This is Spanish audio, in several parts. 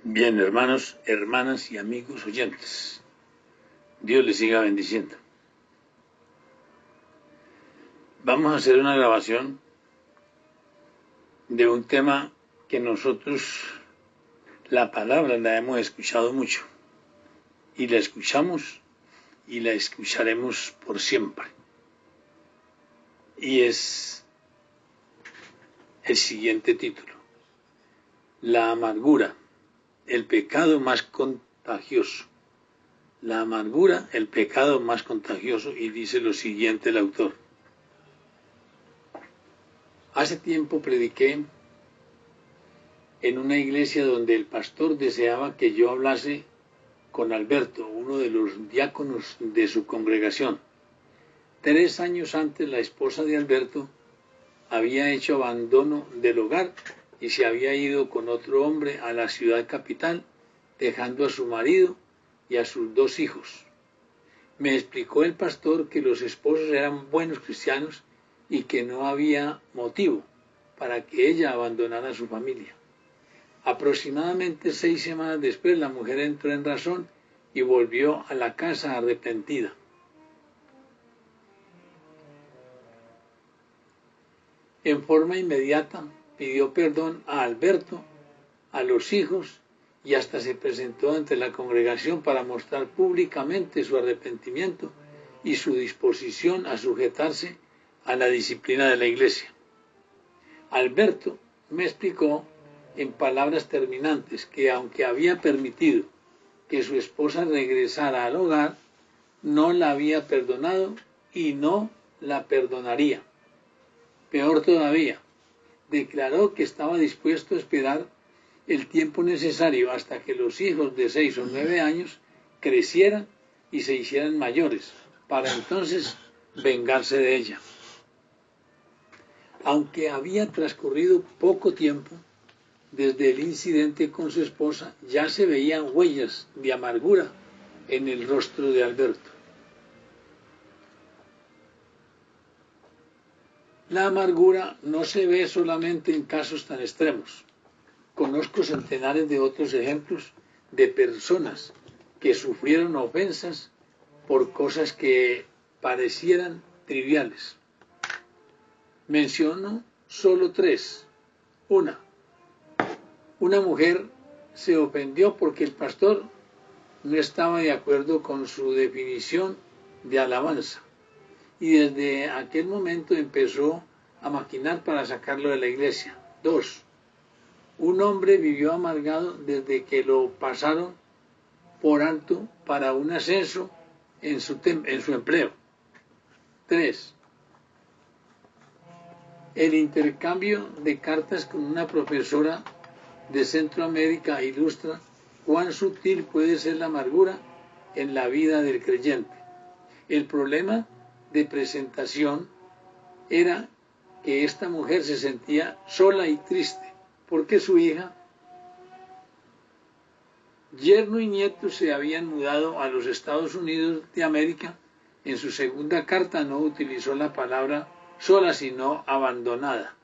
Bien, hermanos, hermanas y amigos oyentes, Dios les siga bendiciendo. Vamos a hacer una grabación de un tema que nosotros, la palabra la hemos escuchado mucho, y la escuchamos y la escucharemos por siempre. Y es el siguiente título: la amargura, el pecado más contagioso. La amargura, el pecado más contagioso, y dice lo siguiente el autor. Hace tiempo prediqué en una iglesia donde el pastor deseaba que yo hablase con Alberto, uno de los diáconos de su congregación. 3 años antes, la esposa de Alberto había hecho abandono del hogar y se había ido con otro hombre a la ciudad capital, dejando a su marido y a sus 2 hijos. Me explicó el pastor que los esposos eran buenos cristianos y que no había motivo para que ella abandonara a su familia. Aproximadamente 6 semanas después, la mujer entró en razón y volvió a la casa arrepentida. En forma inmediata pidió perdón a Alberto, a los hijos, y hasta se presentó ante la congregación para mostrar públicamente su arrepentimiento y su disposición a sujetarse a la disciplina de la iglesia. Alberto me explicó en palabras terminantes que aunque había permitido que su esposa regresara al hogar, no la había perdonado y no la perdonaría. Peor todavía, declaró que estaba dispuesto a esperar el tiempo necesario hasta que los hijos de 6 o 9 años crecieran y se hicieran mayores, para entonces vengarse de ella. Aunque había transcurrido poco tiempo desde el incidente con su esposa, ya se veían huellas de amargura en el rostro de Alberto. La amargura no se ve solamente en casos tan extremos. Conozco centenares de otros ejemplos de personas que sufrieron ofensas por cosas que parecieran triviales. Menciono solo 3. Una mujer se ofendió porque el pastor no estaba de acuerdo con su definición de alabanza y desde aquel momento empezó a maquinar para sacarlo de la iglesia. 2. Un hombre vivió amargado desde que lo pasaron por alto para un ascenso en su empleo. 3. El intercambio de cartas con una profesora de Centroamérica ilustra cuán sutil puede ser la amargura en la vida del creyente. El problema de presentación era que esta mujer se sentía sola y triste porque su hija, yerno y nieto se habían mudado a los Estados Unidos de América. En su segunda carta no utilizó la palabra sola, sino abandonada.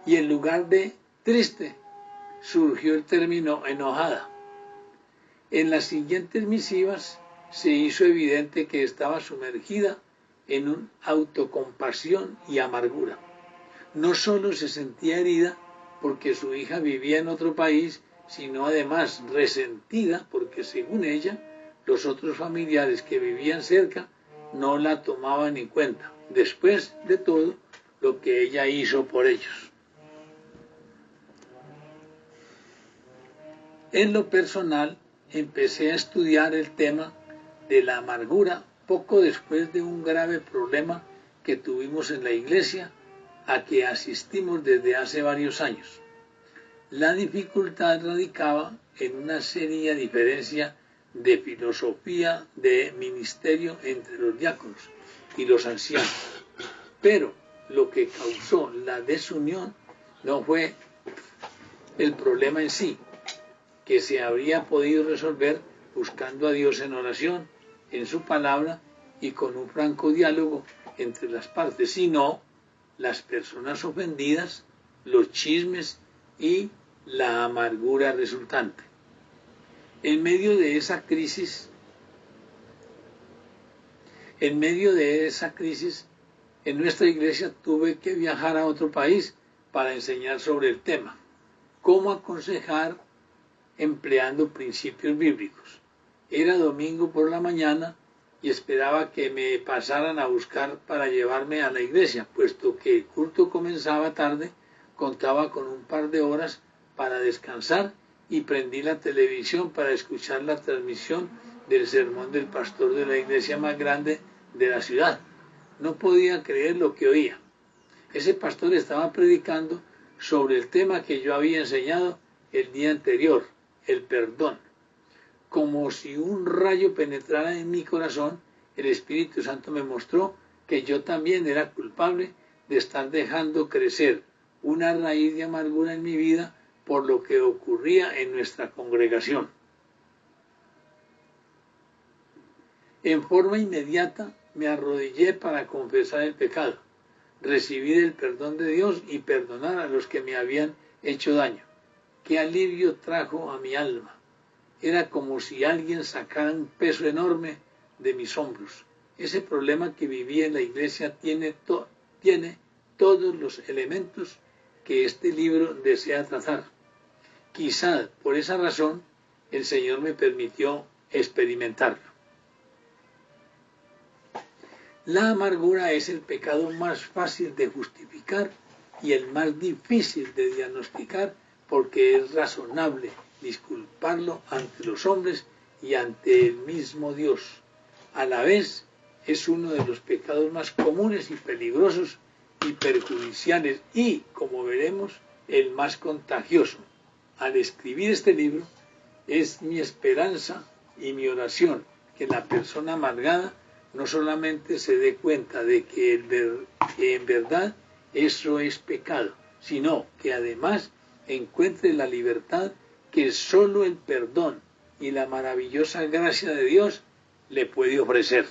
Y en lugar de triste, surgió el término enojada. En las siguientes misivas se hizo evidente que estaba sumergida en una autocompasión y amargura. No solo se sentía herida porque su hija vivía en otro país, sino además resentida porque, según ella, los otros familiares que vivían cerca no la tomaban en cuenta, después de todo lo que ella hizo por ellos. En lo personal, empecé a estudiar el tema de la amargura poco después de un grave problema que tuvimos en la iglesia a que asistimos desde hace varios años. La dificultad radicaba en una seria diferencia de filosofía de ministerio entre los diáconos y los ancianos. Pero lo que causó la desunión no fue el problema en sí, que se habría podido resolver buscando a Dios en oración, en su palabra y con un franco diálogo entre las partes, sino las personas ofendidas los chismes y la amargura resultante. En medio de esa crisis, en nuestra iglesia tuve que viajar a otro país para enseñar sobre el tema, cómo aconsejar empleando principios bíblicos. Era domingo por la mañana y esperaba que me pasaran a buscar para llevarme a la iglesia, puesto que el culto comenzaba tarde, contaba con un par de horas para descansar y prendí la televisión para escuchar la transmisión del sermón del pastor de la iglesia más grande de la ciudad. No podía creer lo que oía. Ese pastor estaba predicando sobre el tema que yo había enseñado el día anterior, el perdón. Como si un rayo penetrara en mi corazón, el Espíritu Santo me mostró que yo también era culpable de estar dejando crecer una raíz de amargura en mi vida por lo que ocurría en nuestra congregación. En forma inmediata me arrodillé para confesar el pecado, recibir el perdón de Dios y perdonar a los que me habían hecho daño. Qué alivio trajo a mi alma. Era como si alguien sacara un peso enorme de mis hombros. Ese problema que vivía en la iglesia tiene todos los elementos que este libro desea tratar. Quizá por esa razón el Señor me permitió experimentarlo. La amargura es el pecado más fácil de justificar y el más difícil de diagnosticar porque es razonable disculparlo ante los hombres y ante el mismo Dios. A la vez es uno de los pecados más comunes y peligrosos y perjudiciales y, como veremos, el más contagioso. Al escribir este libro, es mi esperanza y mi oración que la persona amargada no solamente se dé cuenta de que en verdad eso es pecado, sino que además encuentre la libertad que solo el perdón y la maravillosa gracia de Dios le puede ofrecer.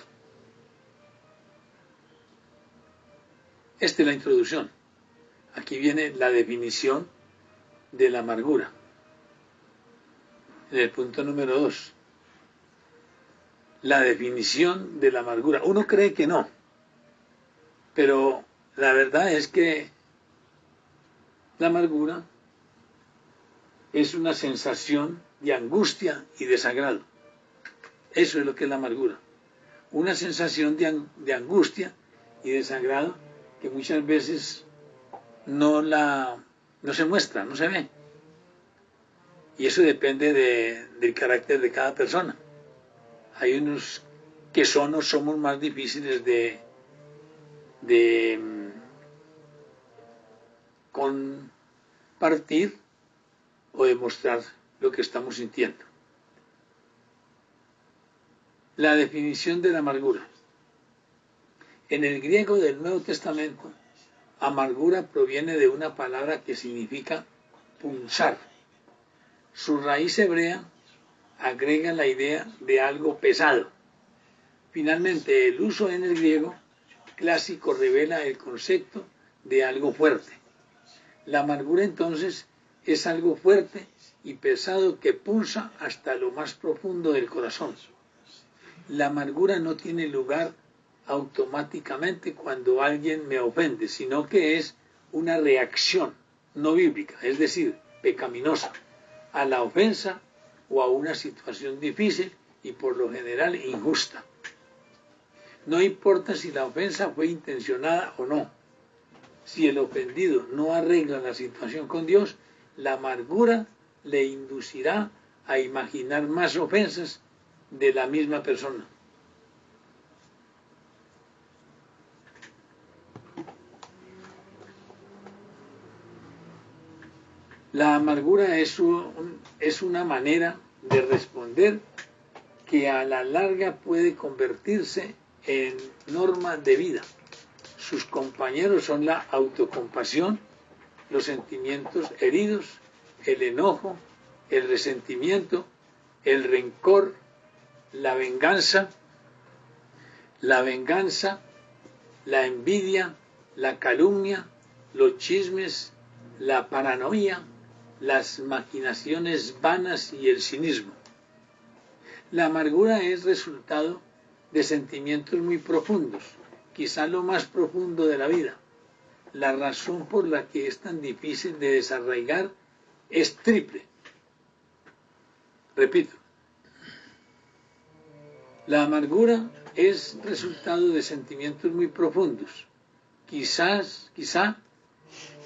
Esta es la introducción. Aquí viene la definición de la amargura. En el punto número 2. La definición de la amargura. Uno cree que no, pero la verdad es que la amargura es una sensación de angustia y desagrado. Eso es lo que es la amargura. Una sensación de angustia y desagrado que muchas veces no se muestra, no se ve. Y eso depende del carácter de cada persona. Hay unos que son o somos más difíciles de compartir o demostrar lo que estamos sintiendo. La definición de la amargura. En el griego del Nuevo Testamento, amargura proviene de una palabra que significa punzar. Su raíz hebrea agrega la idea de algo pesado. Finalmente, el uso en el griego clásico revela el concepto de algo fuerte. La amargura entonces es algo fuerte y pesado que pulsa hasta lo más profundo del corazón. La amargura no tiene lugar automáticamente cuando alguien me ofende, sino que es una reacción no bíblica, es decir, pecaminosa, a la ofensa o a una situación difícil y por lo general injusta. No importa si la ofensa fue intencionada o no. Si el ofendido no arregla la situación con Dios, la amargura le inducirá a imaginar más ofensas de la misma persona. La amargura es una manera de responder que a la larga puede convertirse en norma de vida. Sus compañeros son la autocompasión, los sentimientos heridos, el enojo, el resentimiento, el rencor, la venganza, la envidia, la calumnia, los chismes, la paranoia, las maquinaciones vanas y el cinismo. La amargura es resultado de sentimientos muy profundos, quizá lo más profundo de la vida. La razón por la que es tan difícil de desarraigar es triple. Repito, la amargura es resultado de sentimientos muy profundos, quizá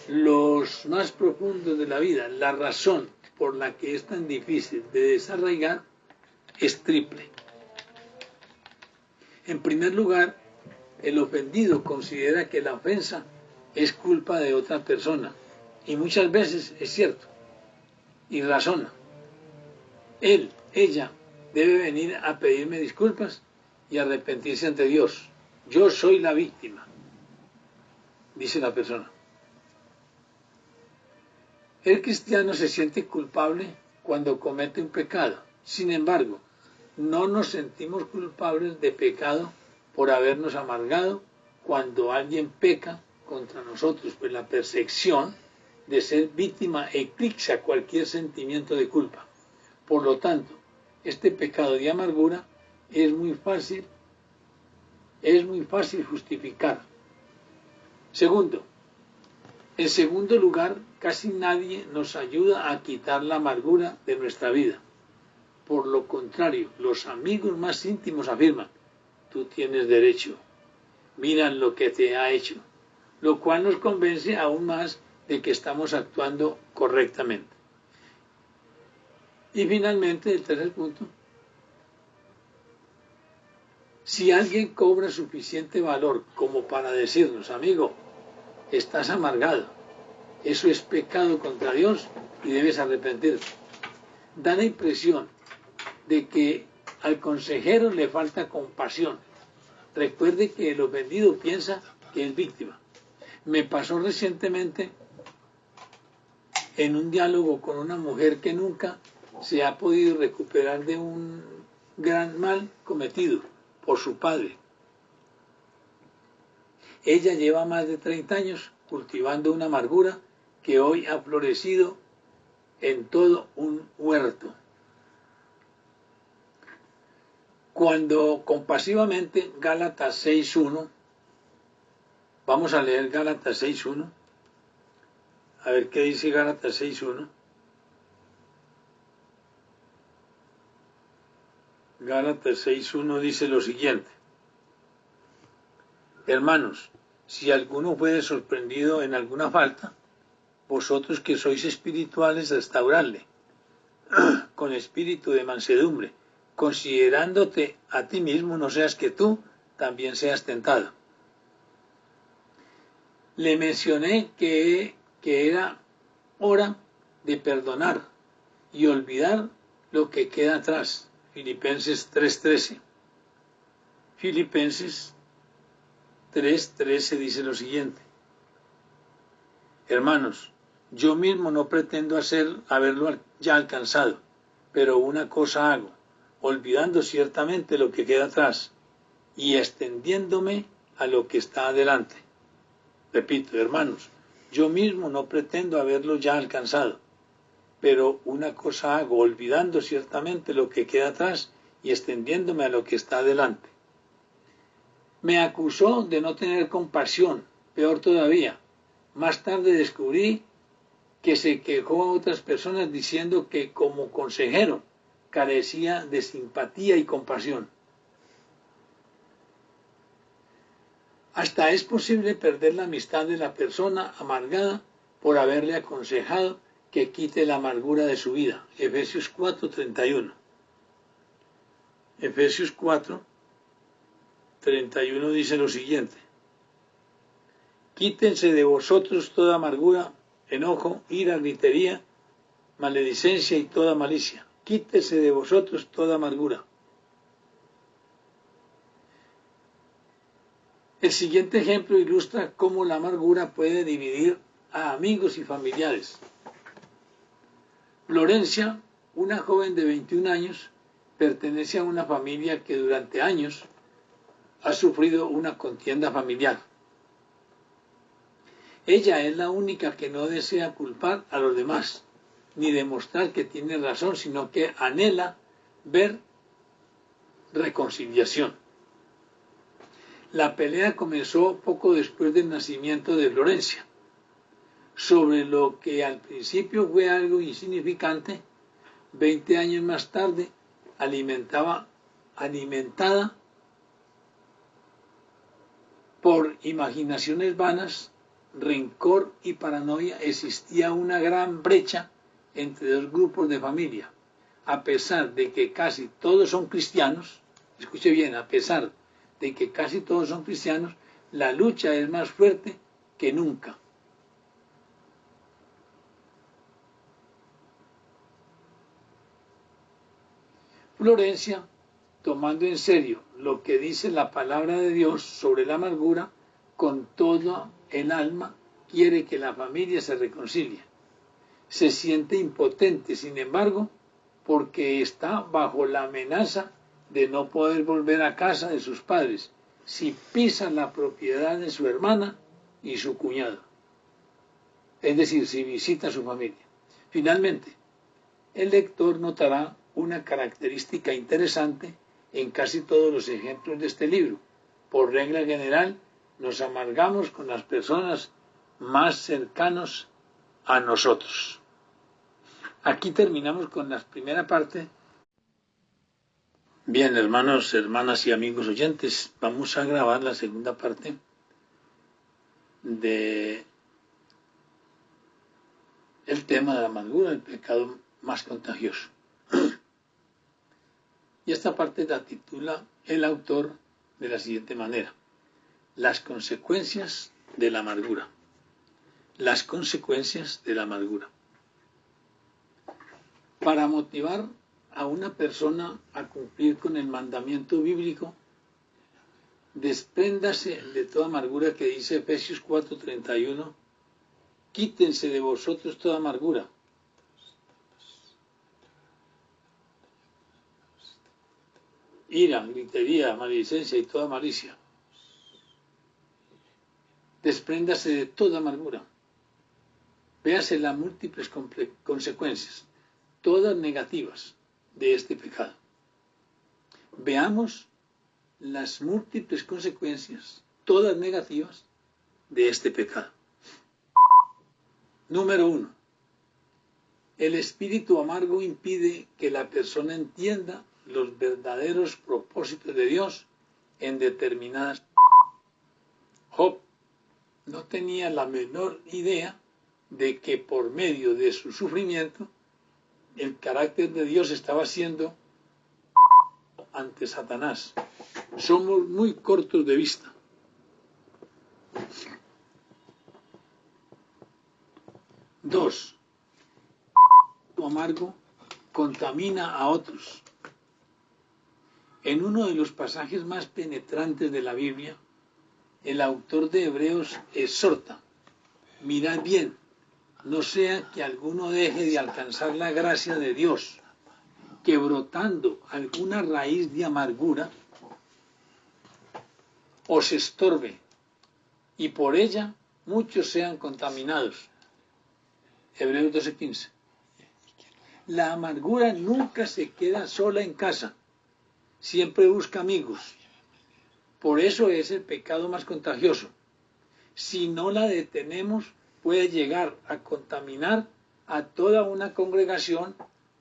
los más profundos de la vida. La razón por la que es tan difícil de desarraigar es triple. En primer lugar, el ofendido considera que la ofensa es culpa de otra persona, y muchas veces es cierto, y razona. Él, ella, debe venir a pedirme disculpas y arrepentirse ante Dios. Yo soy la víctima, dice la persona. El cristiano se siente culpable cuando comete un pecado. Sin embargo, no nos sentimos culpables de pecado por habernos amargado cuando alguien peca contra nosotros, pues la percepción de ser víctima eclipsa cualquier sentimiento de culpa. Por lo tanto, este pecado de amargura es muy fácil justificar. Segundo, en segundo lugar, casi nadie nos ayuda a quitar la amargura de nuestra vida. Por lo contrario, los amigos más íntimos afirman: tú tienes derecho, mira lo que te ha hecho, lo cual nos convence aún más de que estamos actuando correctamente. Y finalmente, el tercer punto: si alguien cobra suficiente valor como para decirnos: amigo, estás amargado, eso es pecado contra Dios y debes arrepentirte, da la impresión de que al consejero le falta compasión. Recuerde que el ofendido piensa que es víctima. Me pasó recientemente en un diálogo con una mujer que nunca se ha podido recuperar de un gran mal cometido por su padre. Ella lleva más de 30 años cultivando una amargura que hoy ha florecido en todo un huerto. Cuando compasivamente, Gálatas 6.1, vamos a leer Gálatas 6.1, a ver qué dice Gálatas 6.1. Gálatas 6.1 dice lo siguiente: hermanos, si alguno fuere sorprendido en alguna falta, vosotros que sois espirituales, restauradle con espíritu de mansedumbre, considerándote a ti mismo, no seas que tú también seas tentado. Le mencioné que era hora de perdonar y olvidar lo que queda atrás. Filipenses 3.13. Filipenses 3.13 dice lo siguiente: hermanos, yo mismo no pretendo haberlo ya alcanzado, pero una cosa hago, olvidando ciertamente lo que queda atrás y extendiéndome a lo que está adelante. Repito, hermanos, yo mismo no pretendo haberlo ya alcanzado, pero una cosa hago, olvidando ciertamente lo que queda atrás y extendiéndome a lo que está adelante. Me acusó de no tener compasión, peor todavía. Más tarde descubrí que se quejó a otras personas diciendo que como consejero carecía de simpatía y compasión. Hasta es posible perder la amistad de la persona amargada por haberle aconsejado que quite la amargura de su vida. Efesios 4:31. Efesios 4:31 dice lo siguiente: quítense de vosotros toda amargura, enojo, ira, gritería, maledicencia y toda malicia. Quítese de vosotros toda amargura. El siguiente ejemplo ilustra cómo la amargura puede dividir a amigos y familiares. Florencia, una joven de 21 años, pertenece a una familia que durante años ha sufrido una contienda familiar. Ella es la única que no desea culpar a los demás, ni demostrar que tiene razón, sino que anhela ver reconciliación. La pelea comenzó poco después del nacimiento de Florencia. Sobre lo que al principio fue algo insignificante, 20 años más tarde, alimentada por imaginaciones vanas, rencor y paranoia, existía una gran brecha entre dos grupos de familia. A pesar de que casi todos son cristianos, escuche bien, a pesar de que casi todos son cristianos, la lucha es más fuerte que nunca. Florencia, tomando en serio lo que dice la palabra de Dios sobre la amargura, con todo el alma quiere que la familia se reconcilie. Se siente impotente, sin embargo, porque está bajo la amenaza de no poder volver a casa de sus padres si pisa la propiedad de su hermana y su cuñado, es decir, si visita a su familia. Finalmente, el lector notará una característica interesante en casi todos los ejemplos de este libro. Por regla general, nos amargamos con las personas más cercanas a nosotros. Aquí terminamos con la primera parte. Bien, hermanos, hermanas y amigos oyentes, vamos a grabar la segunda parte de el tema de la amargura, el pecado más contagioso. Y esta parte la titula el autor de la siguiente manera: las consecuencias de la amargura. Las consecuencias de la amargura. Para motivar a una persona a cumplir con el mandamiento bíblico, despréndase de toda amargura, que dice Efesios 4:31, quítense de vosotros toda amargura, ira, gritería, maledicencia y toda malicia. Despréndase de toda amargura. Véase las múltiples consecuencias, todas negativas, de este pecado. Veamos las múltiples consecuencias, todas negativas, de este pecado. Número 1. El espíritu amargo impide que la persona entienda los verdaderos propósitos de Dios en determinadas. Job no tenía la menor idea de que por medio de su sufrimiento el carácter de Dios estaba siendo ante Satanás. Somos muy cortos de vista. Dos, el amargo contamina a otros. En uno de los pasajes más penetrantes de la Biblia, el autor de Hebreos exhorta: mirad bien, no sea que alguno deje de alcanzar la gracia de Dios, que brotando alguna raíz de amargura os estorbe, y por ella muchos sean contaminados. Hebreos 12:15. La amargura nunca se queda sola en casa, siempre busca amigos. Por eso es el pecado más contagioso. Si no la detenemos, puede llegar a contaminar a toda una congregación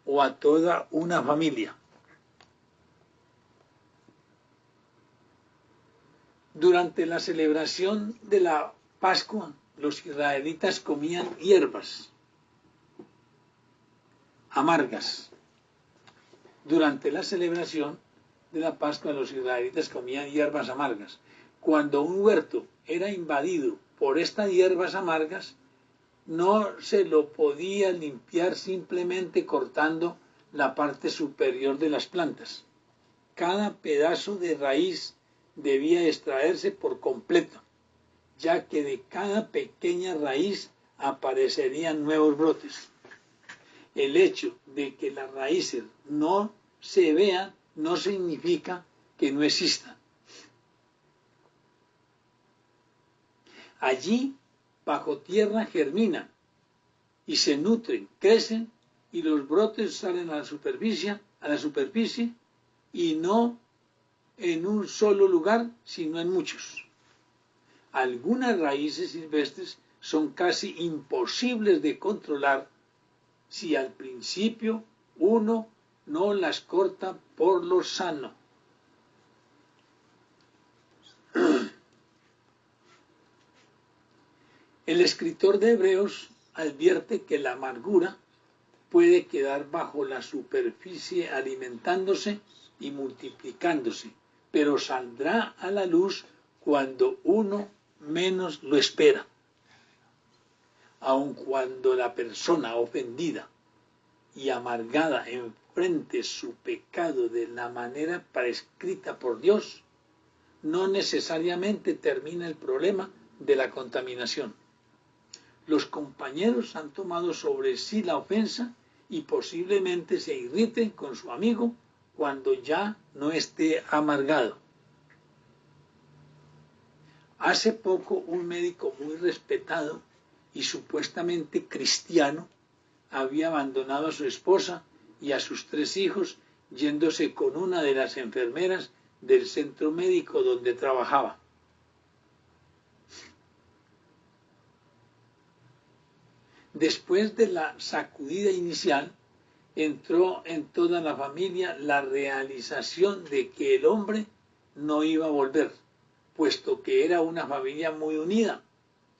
o a toda una familia. Durante la celebración de la Pascua, los israelitas comían hierbas amargas. Durante la celebración de la Pascua, los israelitas comían hierbas amargas. Cuando un huerto era invadido por estas hierbas amargas, no se lo podía limpiar simplemente cortando la parte superior de las plantas. Cada pedazo de raíz debía extraerse por completo, ya que de cada pequeña raíz aparecerían nuevos brotes. El hecho de que las raíces no se vean no significa que no existan. Allí bajo tierra germinan y se nutren, crecen y los brotes salen a la superficie y no en un solo lugar, sino en muchos. Algunas raíces silvestres son casi imposibles de controlar si al principio uno no las corta por lo sano. El escritor de Hebreos advierte que la amargura puede quedar bajo la superficie alimentándose y multiplicándose, pero saldrá a la luz cuando uno menos lo espera. Aun cuando la persona ofendida y amargada enfrente su pecado de la manera prescrita por Dios, no necesariamente termina el problema de la contaminación. Los compañeros han tomado sobre sí la ofensa y posiblemente se irriten con su amigo cuando ya no esté amargado. Hace poco un médico muy respetado y supuestamente cristiano había abandonado a su esposa y a sus 3 hijos yéndose con una de las enfermeras del centro médico donde trabajaba. Después de la sacudida inicial, entró en toda la familia la realización de que el hombre no iba a volver, puesto que era una familia muy unida.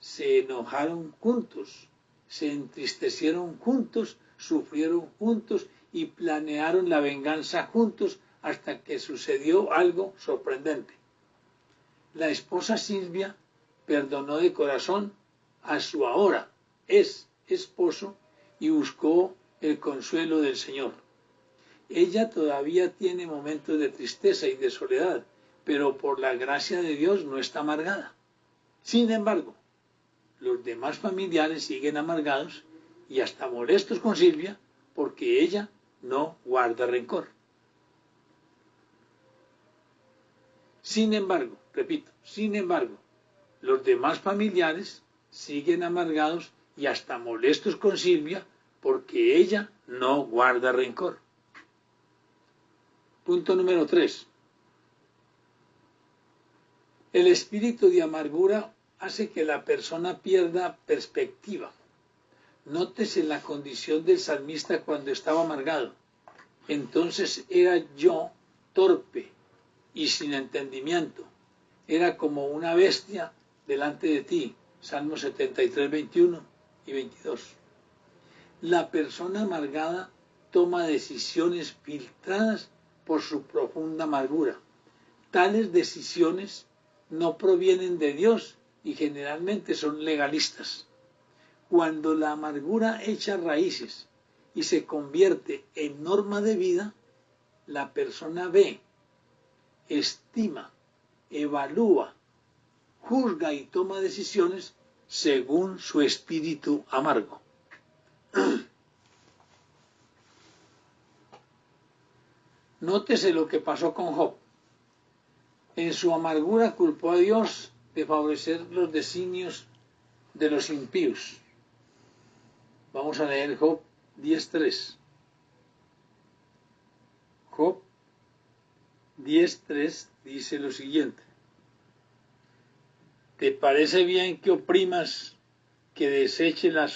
Se enojaron juntos, se entristecieron juntos, sufrieron juntos y planearon la venganza juntos hasta que sucedió algo sorprendente. La esposa Silvia perdonó de corazón a su ahora esposo y buscó el consuelo del Señor. Ella todavía tiene momentos de tristeza y de soledad, pero por la gracia de Dios no está amargada. Sin embargo, los demás familiares siguen amargados y hasta molestos con Silvia porque ella no guarda rencor. Sin embargo, los demás familiares siguen amargados y hasta molestos con Silvia porque ella no guarda rencor. Punto número 3. El espíritu de amargura hace que la persona pierda perspectiva. Nótese la condición del salmista cuando estaba amargado. Entonces era yo torpe y sin entendimiento. Era como una bestia delante de ti. Salmo 73, 21 y 22. La persona amargada toma decisiones filtradas por su profunda amargura. Tales decisiones no provienen de Dios y generalmente son legalistas. Cuando la amargura echa raíces y se convierte en norma de vida, la persona ve, estima, evalúa, juzga y toma decisiones según su espíritu amargo. Nótese lo que pasó con Job. En su amargura culpó a Dios de favorecer los designios de los impíos. Vamos a leer Job 10.3. Job 10.3 dice lo siguiente: ¿te parece bien que oprimas, que deseches la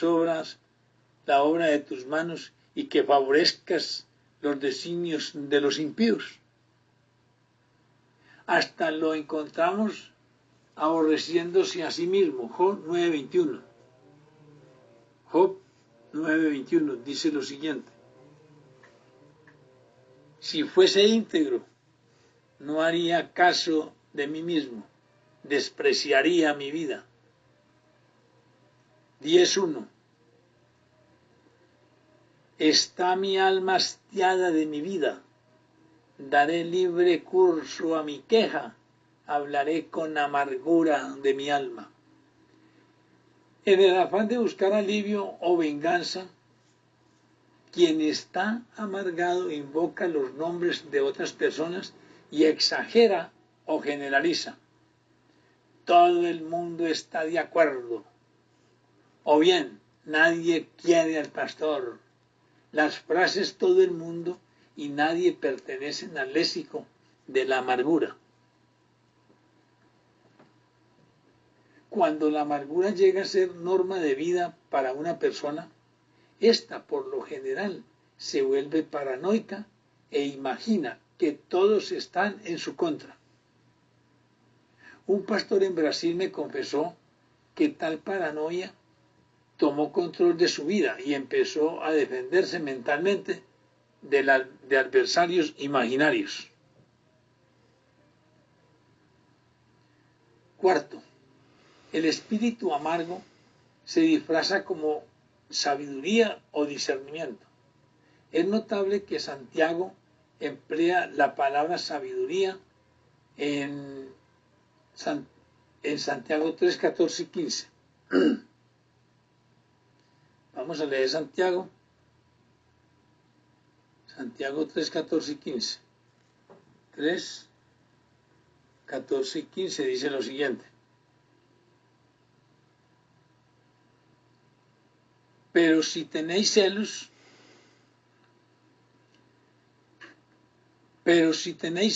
obra de tus manos y que favorezcas los designios de los impíos? Hasta lo encontramos aborreciéndose a sí mismo. Job 9.21. Job 9.21 dice lo siguiente: si fuese íntegro, no haría caso de mí mismo, despreciaría mi vida. 10.1. Está mi alma hastiada de mi vida, daré libre curso a mi queja, hablaré con amargura de mi alma. En el afán de buscar alivio o venganza, quien está amargado invoca los nombres de otras personas y exagera o generaliza. Todo el mundo está de acuerdo. O bien, nadie quiere al pastor. Las frases todo el mundo y nadie pertenecen al léxico de la amargura. Cuando la amargura llega a ser norma de vida para una persona, ésta por lo general se vuelve paranoica e imagina que todos están en su contra. Un pastor en Brasil me confesó que tal paranoia tomó control de su vida y empezó a defenderse mentalmente de adversarios imaginarios. Cuarto, el espíritu amargo se disfraza como sabiduría o discernimiento. Es notable que Santiago emplea la palabra sabiduría en Santiago 3, 14 y 15. Vamos a leer Santiago 3, 14 y 15. 3, 14 y 15 dice lo siguiente. Pero si tenéis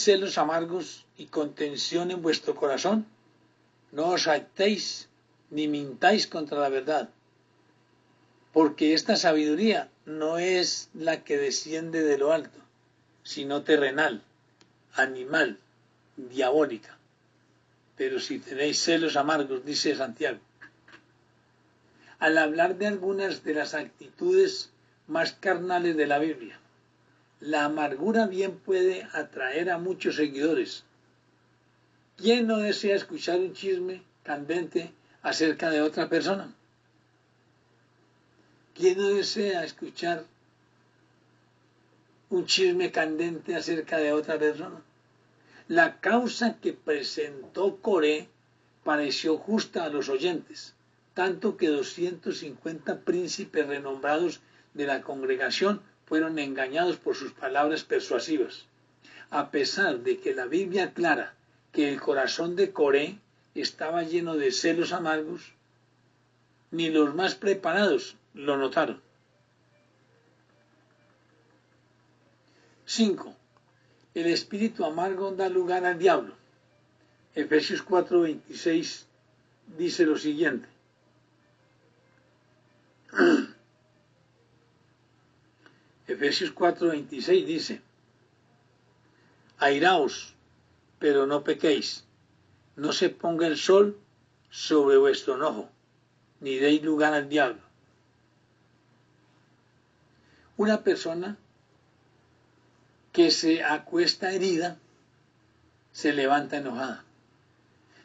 celos amargos y contención en vuestro corazón, no os jactéis ni mintáis contra la verdad, porque esta sabiduría no es la que desciende de lo alto, sino terrenal, animal, diabólica. Pero si tenéis celos amargos, dice Santiago, al hablar de algunas de las actitudes más carnales de la Biblia, la amargura bien puede atraer a muchos seguidores. ¿Quién no desea escuchar un chisme candente acerca de otra persona? ¿Quién no desea escuchar un chisme candente acerca de otra persona? La causa que presentó Coré pareció justa a los oyentes, tanto que 250 príncipes renombrados de la congregación fueron engañados por sus palabras persuasivas. A pesar de que la Biblia aclara que el corazón de Coré estaba lleno de celos amargos, ni los más preparados lo notaron. 5. El espíritu amargo da lugar al diablo. Efesios 4:26 dice lo siguiente. Efesios 4:26 dice, airaos, pero no pequéis, no se ponga el sol sobre vuestro enojo, ni deis lugar al diablo. Una persona que se acuesta herida, se levanta enojada.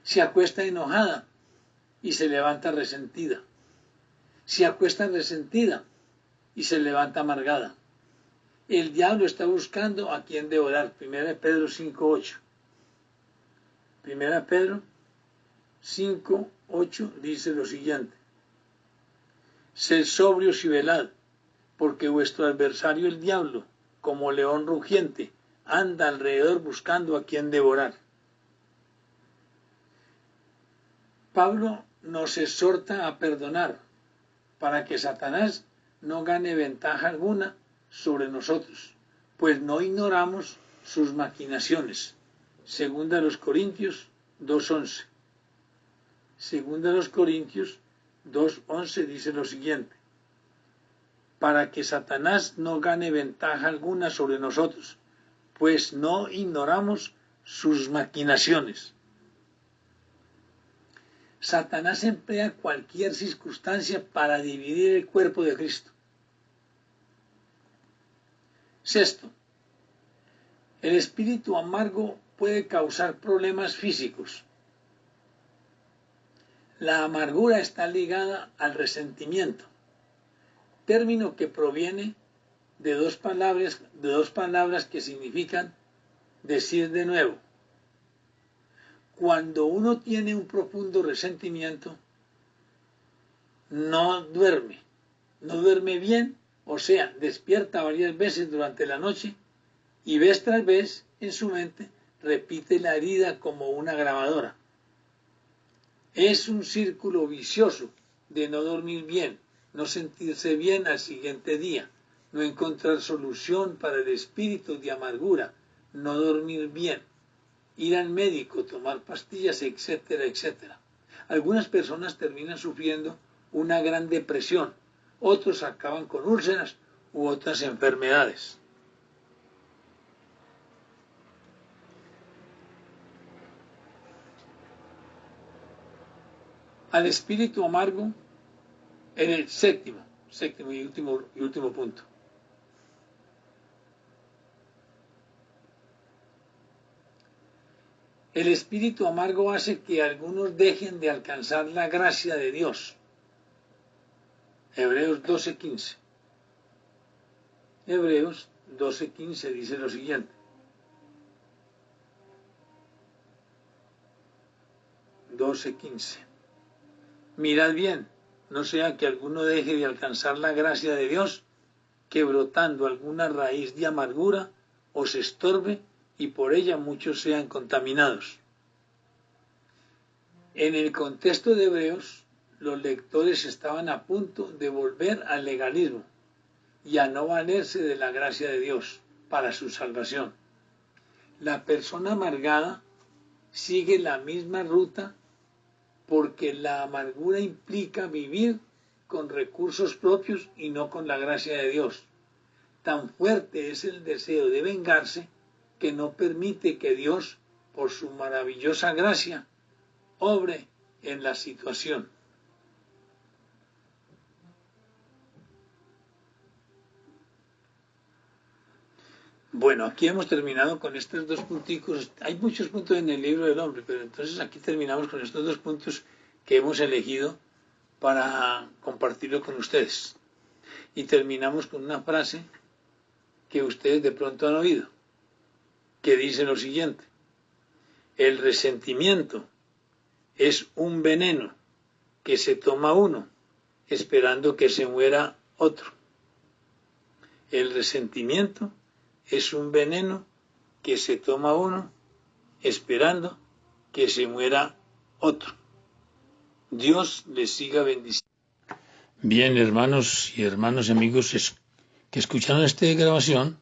Se acuesta enojada y se levanta resentida. Se acuesta resentida y se levanta amargada. El diablo está buscando a quien devorar. 1 Pedro 5:8. 1 Pedro 5:8 dice lo siguiente. Sed sobrios y velad, porque vuestro adversario el diablo, como león rugiente, anda alrededor buscando a quien devorar. Pablo nos exhorta a perdonar para que Satanás no gane ventaja alguna sobre nosotros, pues no ignoramos sus maquinaciones. Segunda a los Corintios 2:11. Segunda a los Corintios 2:11 dice lo siguiente. Para que Satanás no gane ventaja alguna sobre nosotros, pues no ignoramos sus maquinaciones. Satanás emplea cualquier circunstancia para dividir el cuerpo de Cristo. 6. El espíritu amargo puede causar problemas físicos. La amargura está ligada al resentimiento, término que proviene de dos palabras que significan decir de nuevo. Cuando uno tiene un profundo resentimiento, no duerme bien, o sea, despierta varias veces durante la noche y vez tras vez en su mente repite la herida como una grabadora. Es un círculo vicioso de no dormir bien, no sentirse bien al siguiente día, no encontrar solución para el espíritu de amargura, no dormir bien, ir al médico, tomar pastillas, etcétera, etcétera. Algunas personas terminan sufriendo una gran depresión, otros acaban con úlceras u otras enfermedades. Al espíritu amargo en el séptimo y último punto. El espíritu amargo hace que algunos dejen de alcanzar la gracia de Dios. Hebreos 12:15. Hebreos 12:15 dice lo siguiente. 12:15. Mirad bien, no sea que alguno deje de alcanzar la gracia de Dios, que brotando alguna raíz de amargura os estorbe y por ella muchos sean contaminados. En el contexto de Hebreos, los lectores estaban a punto de volver al legalismo y a no valerse de la gracia de Dios para su salvación. La persona amargada sigue la misma ruta porque la amargura implica vivir con recursos propios y no con la gracia de Dios. Tan fuerte es el deseo de vengarse que no permite que Dios, por su maravillosa gracia, obre en la situación. Bueno, aquí hemos terminado con estos dos punticos. Hay muchos puntos en el libro del hombre, pero entonces aquí terminamos con estos dos puntos que hemos elegido para compartirlo con ustedes. Y terminamos con una frase que ustedes de pronto han oído, que dice lo siguiente: el resentimiento es un veneno que se toma uno esperando que se muera otro. El resentimiento es un veneno que se toma uno esperando que se muera otro. Dios les siga bendiciendo. Bien, hermanos y amigos que escucharon esta grabación,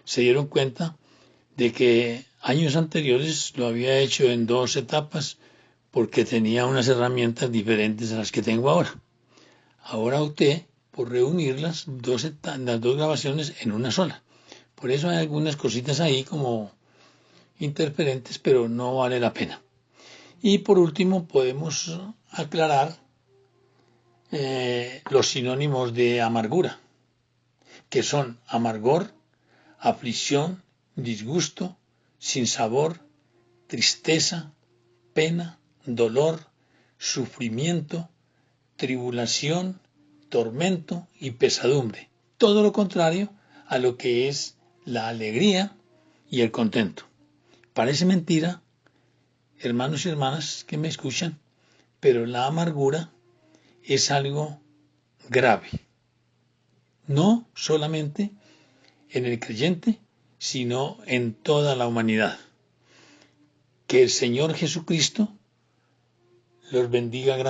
se dieron cuenta de que años anteriores lo había hecho en 2 etapas porque tenía unas herramientas diferentes a las que tengo ahora. Ahora opté por reunir las dos grabaciones en una sola. Por eso hay algunas cositas ahí como interferentes, pero no vale la pena. Y por último podemos aclarar los sinónimos de amargura, que son amargor, aflicción, disgusto, sinsabor, tristeza, pena, dolor, sufrimiento, tribulación, tormento y pesadumbre. Todo lo contrario a lo que es la alegría y el contento. Parece mentira, hermanos y hermanas que me escuchan, pero la amargura es algo grave. No solamente en el creyente, sino en toda la humanidad. Que el Señor Jesucristo los bendiga grandemente.